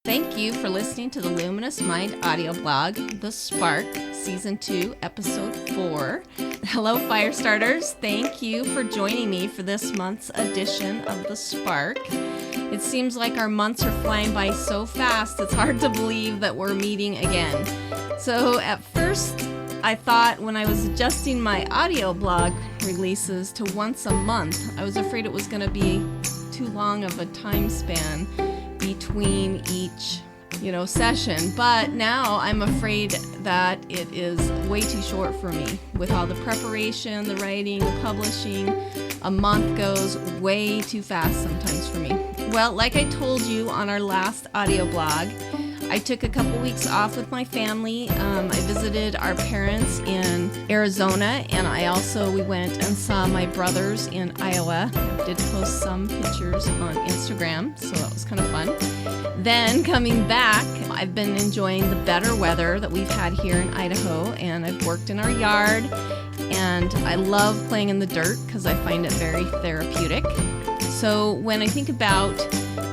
Thank you for listening to the Luminous Mind audioblog, The Spark, Season 2, Episode 4. Hello, Firestarters. Thank you for joining me for this month's edition of The Spark. It seems like our months are flying by so fast, it's hard to believe that we're meeting again. So at first, I thought when I was adjusting my audioblog releases to once a month, I was afraid it was going to be too long of a time span between each, session. But now I'm afraid that it is way too short for me. With all the preparation, the writing, the publishing, a month goes way too fast sometimes for me. Well, like I told you on our last audio blog, I took a couple weeks off with my family. I visited our parents in Arizona, and we went and saw my brothers in Iowa. I did post some pictures on Instagram, so that was kind of fun. Then coming back, I've been enjoying the better weather that we've had here in Idaho, and I've worked in our yard, and I love playing in the dirt because I find it very therapeutic. So when I think about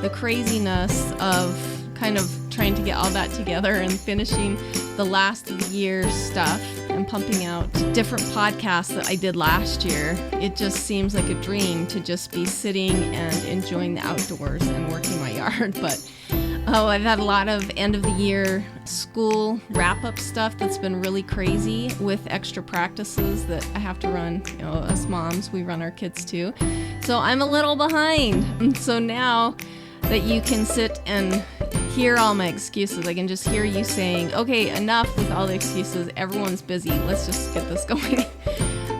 the craziness of kind of trying to get all that together and finishing the last of the year stuff and pumping out different podcasts that I did last year, it just seems like a dream to just be sitting and enjoying the outdoors and working my yard. But I've had a lot of end of the year school wrap-up stuff that's been really crazy with extra practices that I have to run. Us moms, we run our kids too. So I'm a little behind. And so now that you can sit and hear all my excuses, I can just hear you saying, okay, enough with all the excuses. Everyone's busy. Let's just get this going.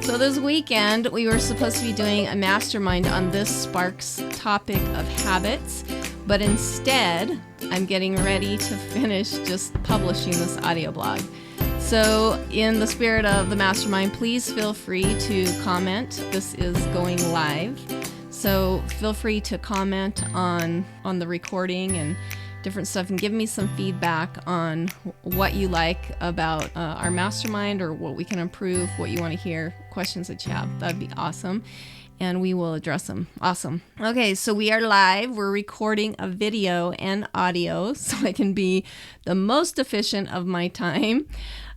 So this weekend, we were supposed to be doing a mastermind on this Sparks topic of habits, but instead, I'm getting ready to finish just publishing this audio blog. So in the spirit of the mastermind, please feel free to comment. This is going live. So feel free to comment on the recording and different stuff and give me some feedback on what you like about our mastermind or what we can improve, what you want to hear, questions that you have. That'd be awesome. And we will address them. Awesome. Okay, so we are live. We're recording a video and audio so I can be the most efficient of my time.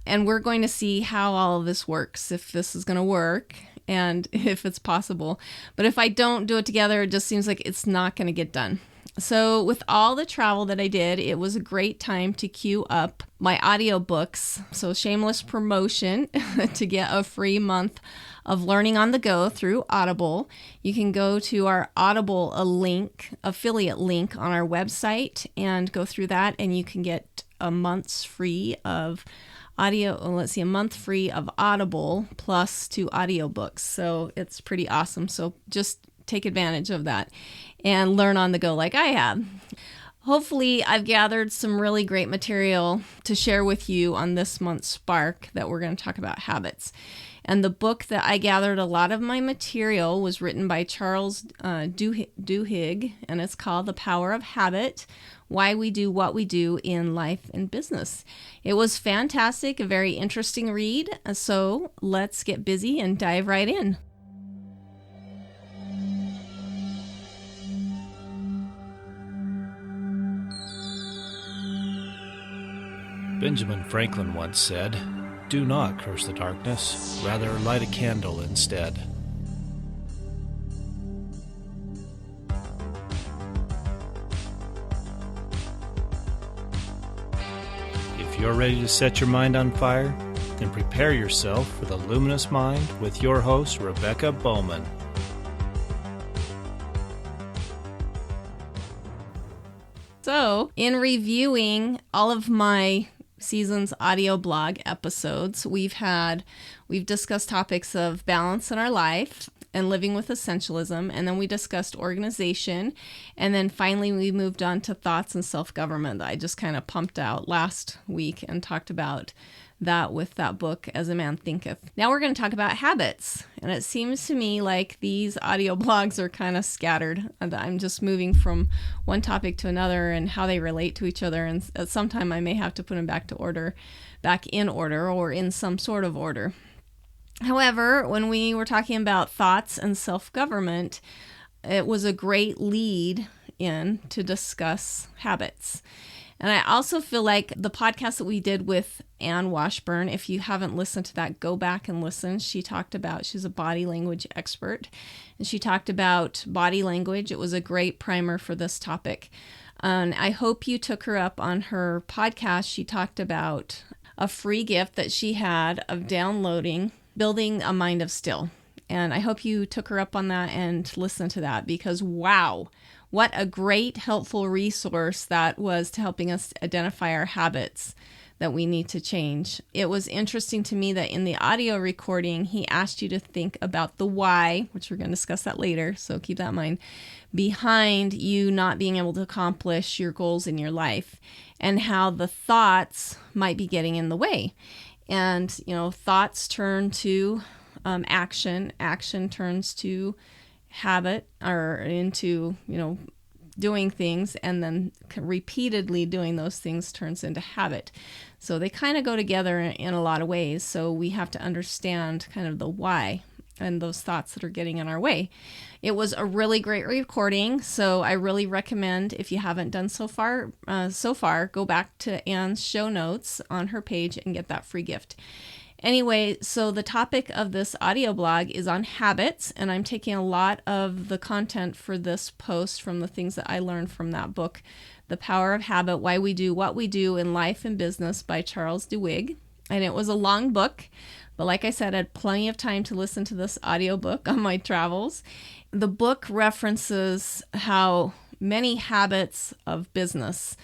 And we're going to see how all of this works, if this is going to work and if it's possible. But if I don't do it together, it just seems like it's not going to get done. So with all the travel that I did, it was a great time to queue up my audiobooks. So shameless promotion to get a free month of learning on the go through Audible. You can go to our Audible affiliate link on our website and go through that, and you can get a month free of a month free of Audible plus 2 audiobooks. So it's pretty awesome. So just take advantage of that and learn on the go like I have. Hopefully, I've gathered some really great material to share with you on this month's Spark that we're going to talk about habits. And the book that I gathered a lot of my material was written by Charles Duhigg, and it's called The Power of Habit: Why We Do What We Do in Life and Business. It was fantastic, a very interesting read. So let's get busy and dive right in. Benjamin Franklin once said, "Do not curse the darkness, rather light a candle instead." If you're ready to set your mind on fire, then prepare yourself for the Luminous Mind with your host, Rebecca Bowman. So, in reviewing all of my season's audio blog episodes, we've discussed topics of balance in our life and living with essentialism, and then we discussed organization, and then finally we moved on to thoughts and self-government that I just kind of pumped out last week and talked about that with that book, As a Man Thinketh. Now we're going to talk about habits, and it seems to me like these audio blogs are kind of scattered, and I'm just moving from one topic to another and how they relate to each other, and at some time I may have to put them back in order or in some sort of order. However, when we were talking about thoughts and self-government, it was a great lead in to discuss habits. And I also feel like the podcast that we did with Ann Washburn, if you haven't listened to that, go back and listen. She's a body language expert, and she talked about body language. It was a great primer for this topic. And I hope you took her up on her podcast. She talked about a free gift that she had of downloading Building a Mind of Still. And I hope you took her up on that and listened to that, because wow, what a great, helpful resource that was to helping us identify our habits that we need to change. It was interesting to me that in the audio recording, he asked you to think about the why, which we're going to discuss that later, so keep that in mind, behind you not being able to accomplish your goals in your life, and how the thoughts might be getting in the way. And, thoughts turn to action turns to habit, or into, doing things, and then repeatedly doing those things turns into habit. So they kind of go together in a lot of ways. So we have to understand kind of the why and those thoughts that are getting in our way. It was a really great recording, so I really recommend, if you haven't done so far, go back to Ann's show notes on her page and get that free gift. Anyway, so the topic of this audio blog is on habits, and I'm taking a lot of the content for this post from the things that I learned from that book, The Power of Habit, Why We Do What We Do in Life and Business by Charles Duhigg. And it was a long book, but like I said, I had plenty of time to listen to this audiobook on my travels. The book references how many habits of business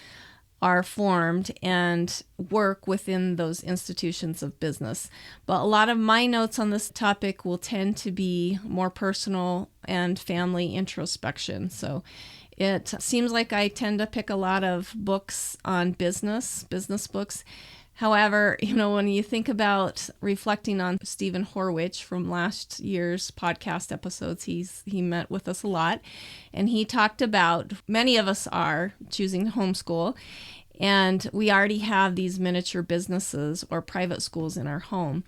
are formed and work within those institutions of business. But a lot of my notes on this topic will tend to be more personal and family introspection. So it seems like I tend to pick a lot of books on business books. However, when you think about reflecting on Stephen Horwich from last year's podcast episodes, he met with us a lot, and he talked about many of us are choosing to homeschool, and we already have these miniature businesses or private schools in our home.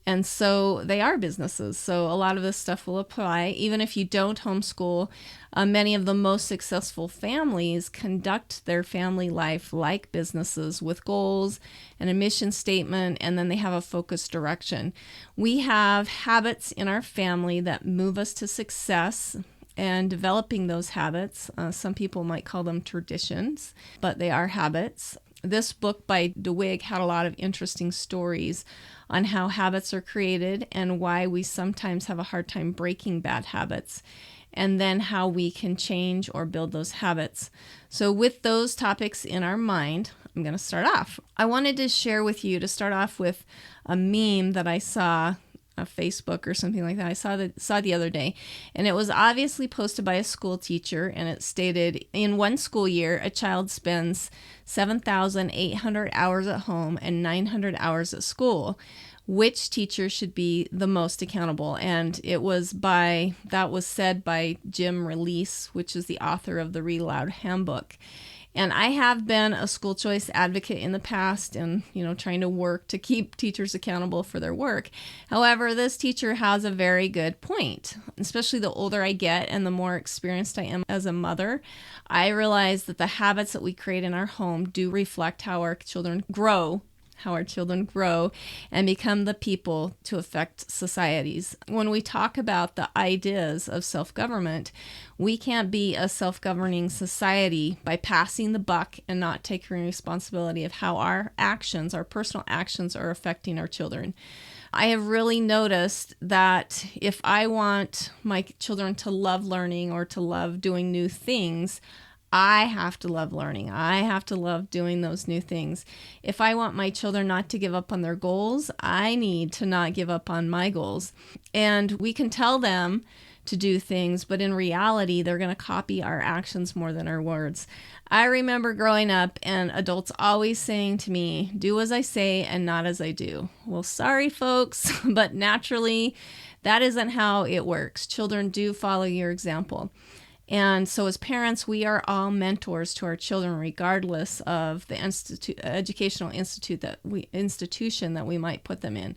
And so they are businesses. So a lot of this stuff will apply. Even if you don't homeschool, many of the most successful families conduct their family life like businesses, with goals and a mission statement, and then they have a focused direction. We have habits in our family that move us to success, and developing those habits, some people might call them traditions, but they are habits. This book by Duhigg had a lot of interesting stories on how habits are created and why we sometimes have a hard time breaking bad habits, and then how we can change or build those habits. So with those topics in our mind, I'm going to start off. I wanted to share with you, to start off with, a meme that I saw on Facebook or something like that. I saw the other day, and it was obviously posted by a school teacher, and it stated, in one school year, a child spends 7,800 hours at home and 900 hours at school. Which teacher should be the most accountable? And that was said by Jim Release, which is the author of the Read Aloud Handbook. And I have been a school choice advocate in the past, and, trying to work to keep teachers accountable for their work. However, this teacher has a very good point. Especially the older I get and the more experienced I am as a mother, I realize that the habits that we create in our home do reflect how our children grow and become the people to affect societies. When we talk about the ideas of self-government, we can't be a self-governing society by passing the buck and not taking responsibility of how our personal actions are affecting our children. I have really noticed that if I want my children to love learning or to love doing new things, I have to love learning. I have to love doing those new things. If I want my children not to give up on their goals, I need to not give up on my goals. And we can tell them to do things, but in reality, they're going to copy our actions more than our words. I remember growing up and adults always saying to me, do as I say and not as I do. Well, sorry, folks, but naturally, that isn't how it works. Children do follow your example. And so as parents, we are all mentors to our children, regardless of the educational institution that we might put them in.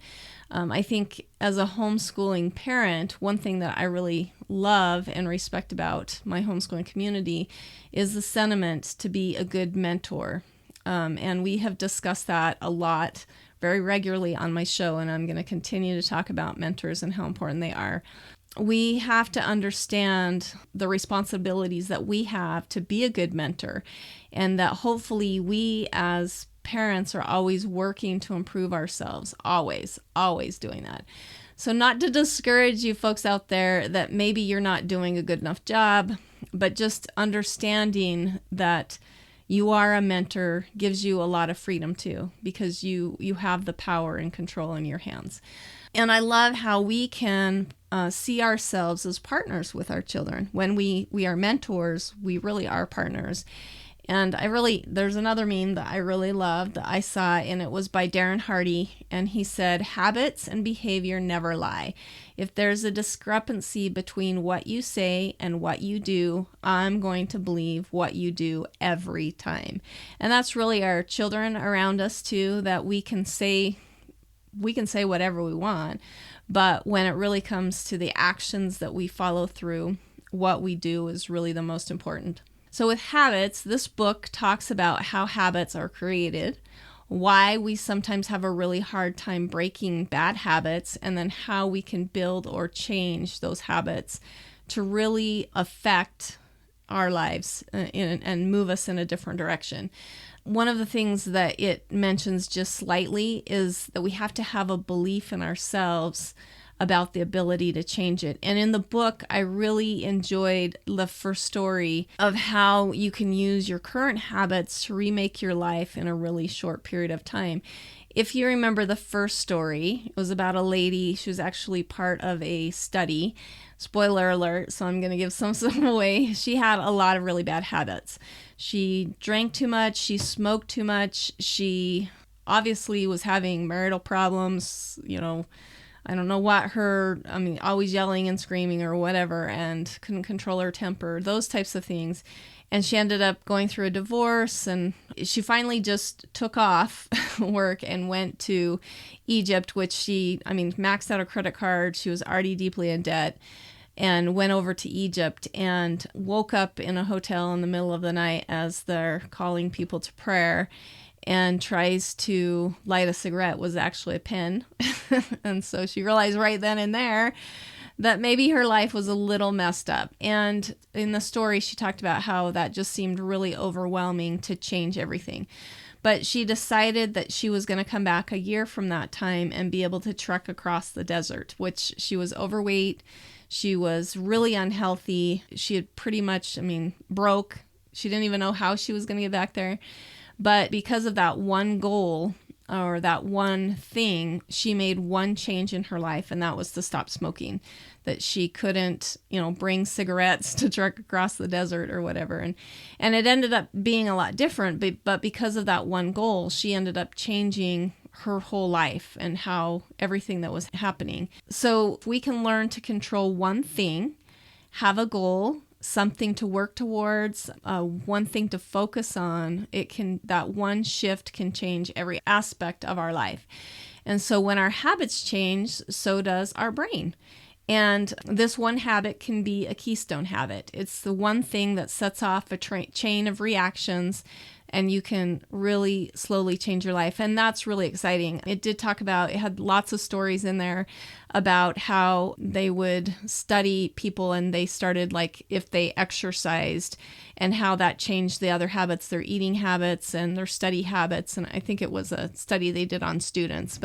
I think as a homeschooling parent, one thing that I really love and respect about my homeschooling community is the sentiment to be a good mentor. And we have discussed that a lot very regularly on my show, and I'm going to continue to talk about mentors and how important they are. We have to understand the responsibilities that we have to be a good mentor, and that hopefully we as parents are always working to improve ourselves, always doing that. So not to discourage you folks out there that maybe you're not doing a good enough job, but just understanding that you are a mentor gives you a lot of freedom too, because you have the power and control in your hands. And I love how we can see ourselves as partners with our children. When we are mentors, we really are partners. And there's another meme that I really loved that I saw, and it was by Darren Hardy. And he said, habits and behavior never lie. If there's a discrepancy between what you say and what you do, I'm going to believe what you do every time. And that's really our children around us too, that we can say whatever we want, but when it really comes to the actions that we follow through, what we do is really the most important. So with habits, this book talks about how habits are created, why we sometimes have a really hard time breaking bad habits, and then how we can build or change those habits to really affect our lives and move us in a different direction. One of the things that it mentions just slightly is that we have to have a belief in ourselves about the ability to change it. And in the book, I really enjoyed the first story of how you can use your current habits to remake your life in a really short period of time. If you remember the first story, it was about a lady. She was actually part of a study. Spoiler alert, so I'm going to give some away. She had a lot of really bad habits. She drank too much. She smoked too much. She obviously was having marital problems, I don't know what always yelling and screaming or whatever, and couldn't control her temper, those types of things. And she ended up going through a divorce, and she finally just took off work and went to Egypt, which she maxed out her credit card. She was already deeply in debt, and went over to Egypt and woke up in a hotel in the middle of the night as they're calling people to prayer, and tries to light a cigarette, was actually a pen. And so she realized right then and there that maybe her life was a little messed up. And in the story, she talked about how that just seemed really overwhelming to change everything. But she decided that she was going to come back a year from that time and be able to trek across the desert, which she was overweight. She was really unhealthy. She had pretty much, broke. She didn't even know how she was going to get back there. But because of that one goal, or that one thing, she made one change in her life, and that was to stop smoking. That she couldn't, bring cigarettes to trek across the desert or whatever. And it ended up being a lot different, but because of that one goal, she ended up changing her whole life and how everything that was happening. So if we can learn to control one thing, have a goal, something to work towards, one thing to focus on, that one shift can change every aspect of our life. And so when our habits change, so does our brain. And this one habit can be a keystone habit. It's the one thing that sets off a chain of reactions, and you can really slowly change your life. And that's really exciting. It had lots of stories in there about how they would study people, and they started if they exercised, and how that changed the other habits, their eating habits and their study habits. And I think it was a study they did on students,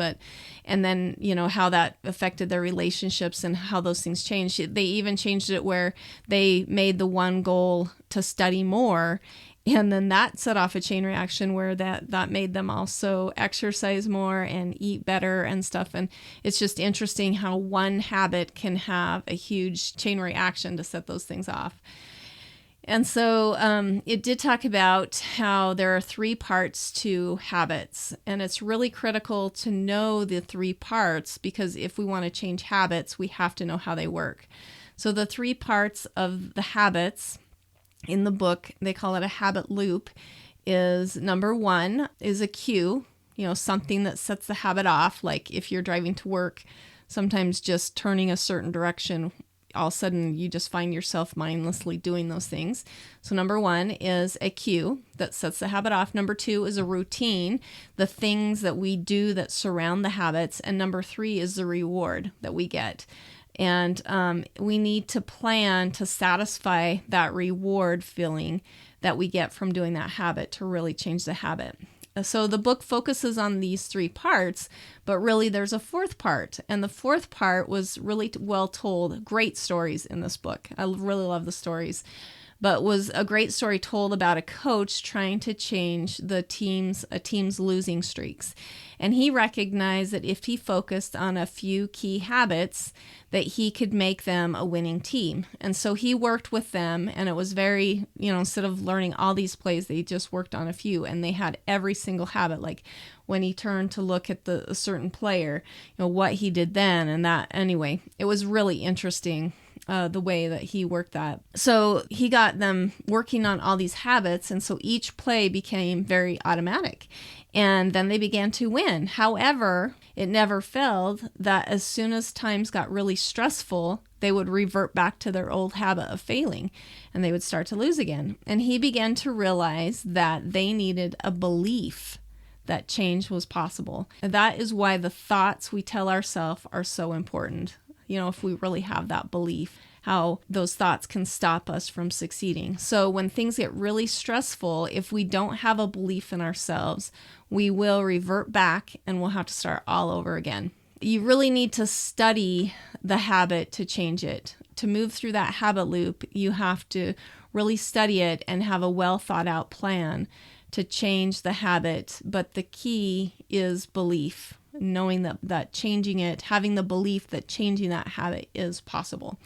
and then, how that affected their relationships and how those things changed. They even changed it where they made the one goal to study more. And then that set off a chain reaction where that made them also exercise more and eat better and stuff. And it's just interesting how one habit can have a huge chain reaction to set those things off. And so it did talk about how there are 3 parts to habits. And it's really critical to know the 3 parts, because if we want to change habits, we have to know how they work. So the 3 parts of the habits in the book, they call it a habit loop, is number 1 is a cue, something that sets the habit off. Like if you're driving to work, sometimes just turning a certain direction all of a sudden you just find yourself mindlessly doing those things. So number 1 is a cue that sets the habit off. Number 2 is a routine, the things that we do that surround the habits. And number 3 is the reward that we get. And we need to plan to satisfy that reward feeling that we get from doing that habit to really change the habit. So the book focuses on these 3 parts, but really there's a 4th part. And the 4th part was really well told. Great stories in this book. I really love the stories. But was a great story told about a coach trying to change a team's losing streaks. And he recognized that if he focused on a few key habits, that he could make them a winning team. And so he worked with them, and it was very, instead of learning all these plays, they just worked on a few, and they had every single habit. Like when he turned to look at a certain player, what he did then and that. Anyway, it was really interesting. The way that he worked that. So he got them working on all these habits, and so each play became very automatic. And then they began to win. However, it never failed that as soon as times got really stressful, they would revert back to their old habit of failing, and they would start to lose again. And he began to realize that they needed a belief that change was possible. And that is why the thoughts we tell ourselves are so important. If we really have that belief, how those thoughts can stop us from succeeding. So when things get really stressful, if we don't have a belief in ourselves, we will revert back and we'll have to start all over again. You really need to study the habit to change it. To move through that habit loop, you have to really study it and have a well thought out plan to change the habit. But the key is belief. Knowing that changing it, having the belief that changing that habit is possible.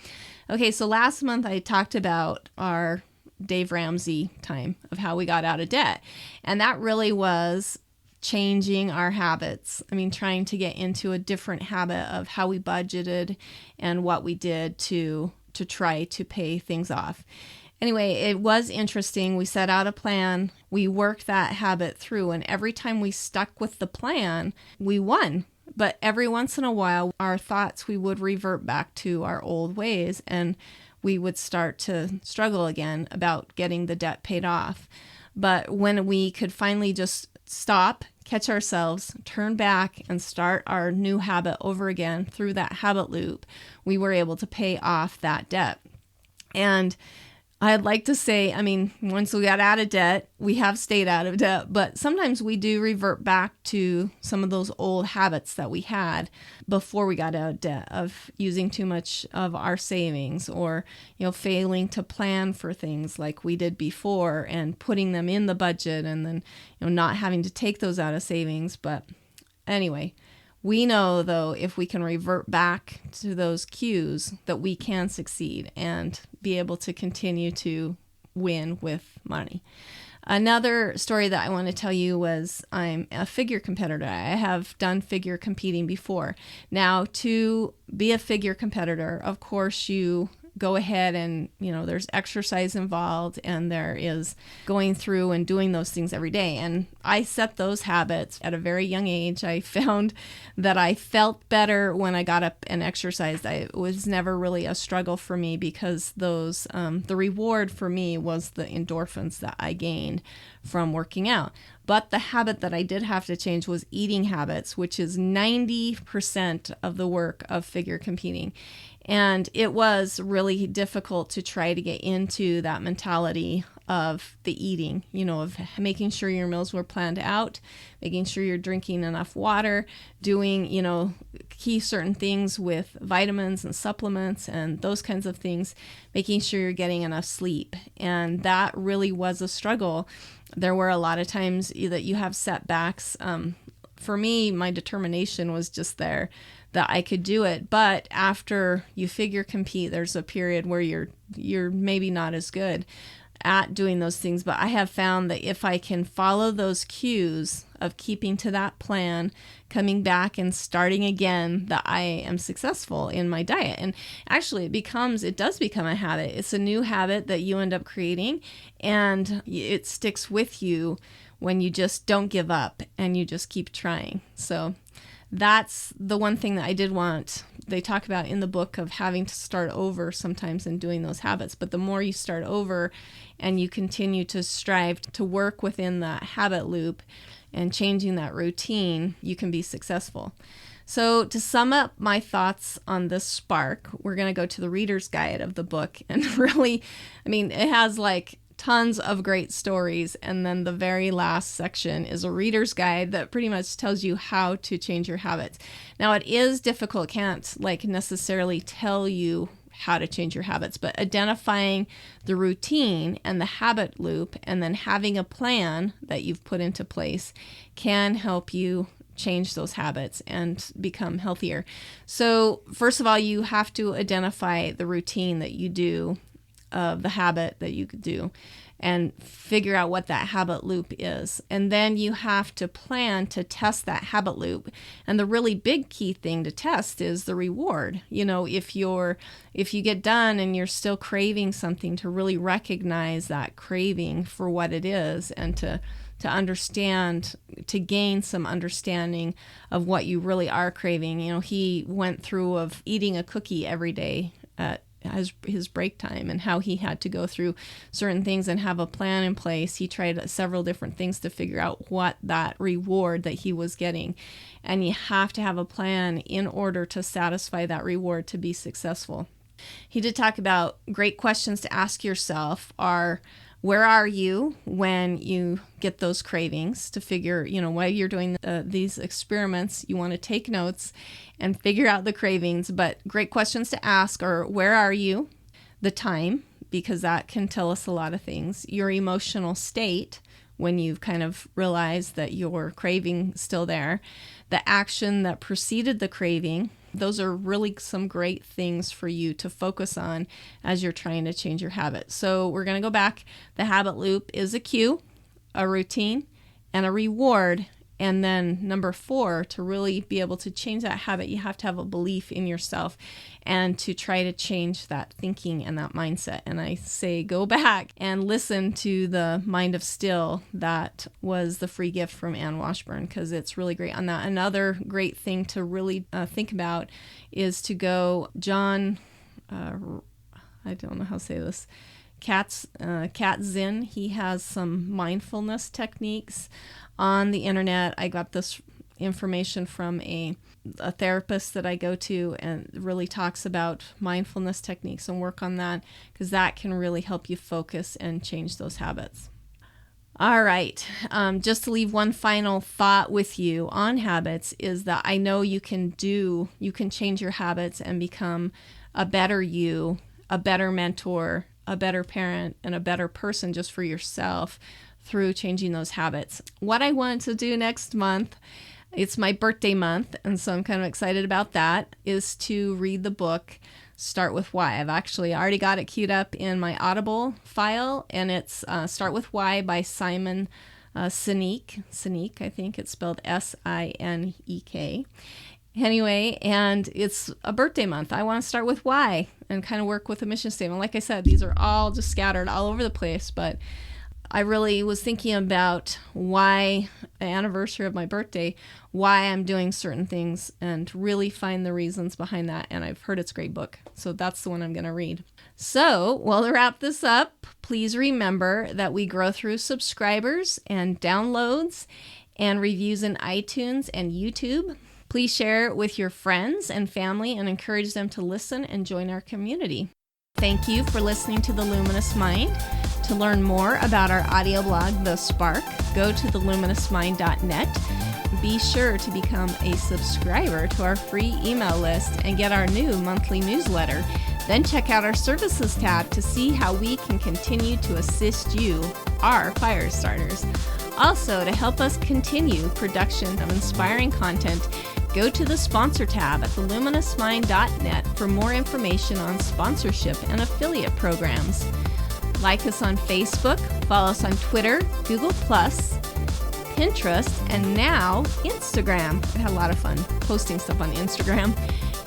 Okay, so last month I talked about our Dave Ramsey time of how we got out of debt. And that really was changing our habits. Trying to get into a different habit of how we budgeted and what we did to try to pay things off. Anyway, it was interesting. We set out a plan. We worked that habit through, and every time we stuck with the plan, we won. But every once in a while, our thoughts, we would revert back to our old ways, and we would start to struggle again about getting the debt paid off. But when we could finally just stop, catch ourselves, turn back, and start our new habit over again through that habit loop, we were able to pay off that debt. And I'd like to say, once we got out of debt, we have stayed out of debt, but sometimes we do revert back to some of those old habits that we had before we got out of debt, of using too much of our savings, or, failing to plan for things like we did before and putting them in the budget and then, not having to take those out of savings. But anyway, we know, though, if we can revert back to those cues, that we can succeed and be able to continue to win with money. Another story that I want to tell you was I'm a figure competitor. I have done figure competing before. Now, to be a figure competitor, of course, you go ahead and, there's exercise involved, and there is going through and doing those things every day. And I set those habits at a very young age. I found that I felt better when I got up and exercised. It was never really a struggle for me because those, the reward for me was the endorphins that I gained from working out. But the habit that I did have to change was eating habits, which is 90% of the work of figure competing. And it was really difficult to try to get into that mentality of the eating, of making sure your meals were planned out, making sure you're drinking enough water, doing, key certain things with vitamins and supplements and those kinds of things, making sure you're getting enough sleep. And that really was a struggle. There were a lot of times that you have setbacks. For me, my determination was just there that I could do it. But after you figure compete, there's a period where you're maybe not as good at doing those things. But I have found that if I can follow those cues of keeping to that plan, coming back and starting again, that I am successful in my diet. And actually it does become a habit. It's a new habit that you end up creating, and it sticks with you when you just don't give up and you just keep trying. So that's the one thing that I did want. They talk about in the book of having to start over sometimes in doing those habits. But the more you start over and you continue to strive to work within that habit loop and changing that routine, you can be successful. So to sum up my thoughts on this spark, we're going to go to the reader's guide of the book. And really, it has like tons of great stories. And then the very last section is a reader's guide that pretty much tells you how to change your habits. Now, it is difficult. Can't necessarily tell you how to change your habits, but identifying the routine and the habit loop and then having a plan that you've put into place can help you change those habits and become healthier. So first of all, you have to identify the routine that you do, the habit that you could do, and figure out what that habit loop is. And then you have to plan to test that habit loop. And the really big key thing to test is the reward. If you get done and you're still craving something, to really recognize that craving for what it is and to understand, to gain some understanding of what you really are craving. He went through of eating a cookie every day at his break time and how he had to go through certain things and have a plan in place. He tried several different things to figure out what that reward that he was getting. And you have to have a plan in order to satisfy that reward to be successful. He did talk about great questions to ask yourself are, where are you when you get those cravings? To figure, while you're doing these experiments, you want to take notes and figure out the cravings. But great questions to ask are, where are you? The time, because that can tell us a lot of things. Your emotional state, when you've kind of realized that your craving is still there. The action that preceded the craving. Those are really some great things for you to focus on as you're trying to change your habit. So we're going to go back. The habit loop is a cue, a routine, and a reward. And then number 4, to really be able to change that habit, you have to have a belief in yourself and to try to change that thinking and that mindset. And I say go back and listen to the Mind of Still. That was the free gift from Ann Washburn, because it's really great on that. Another great thing to really think about is to go John, I don't know how to say this, Kabat-Zinn. He has some mindfulness techniques on the internet. I got this information from a therapist that I go to, and really talks about mindfulness techniques and work on that, because that can really help you focus and change those habits. All right. Just to leave one final thought with you on habits is that I know you can change your habits and become a better you, a better mentor, a better parent, and a better person just for yourself through changing those habits. What I want to do next month, it's my birthday month, and so I'm kind of excited about that, is to read the book Start With Why. I've actually already got it queued up in my Audible file, and it's Start With Why by Simon Sinek. Sinek, I think it's spelled Sinek. Anyway, and it's a birthday month. I want to start with why and kind of work with a mission statement. Like I said, these are all just scattered all over the place, but I really was thinking about why, the anniversary of my birthday, why I'm doing certain things, and really find the reasons behind that. And I've heard it's a great book, so that's the one I'm going to read. So, well, to wrap this up, please remember that we grow through subscribers and downloads and reviews in iTunes and YouTube. Please share it with your friends and family and encourage them to listen and join our community. Thank you for listening to The Luminous Mind. To learn more about our audio blog, The Spark, go to theluminousmind.net. Be sure to become a subscriber to our free email list and get our new monthly newsletter. Then check out our services tab to see how we can continue to assist you, our fire starters. Also, to help us continue production of inspiring content, go to the sponsor tab at theluminousmind.net for more information on sponsorship and affiliate programs. Like us on Facebook, follow us on Twitter, Google+, Pinterest, and now Instagram. I had a lot of fun posting stuff on Instagram.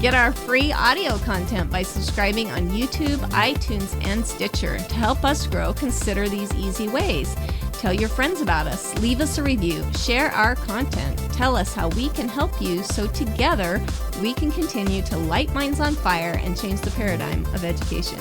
Get our free audio content by subscribing on YouTube, iTunes, and Stitcher. To help us grow, consider these easy ways. Tell your friends about us, leave us a review, share our content, Tell us how we can help you so together we can continue to light minds on fire and change the paradigm of education.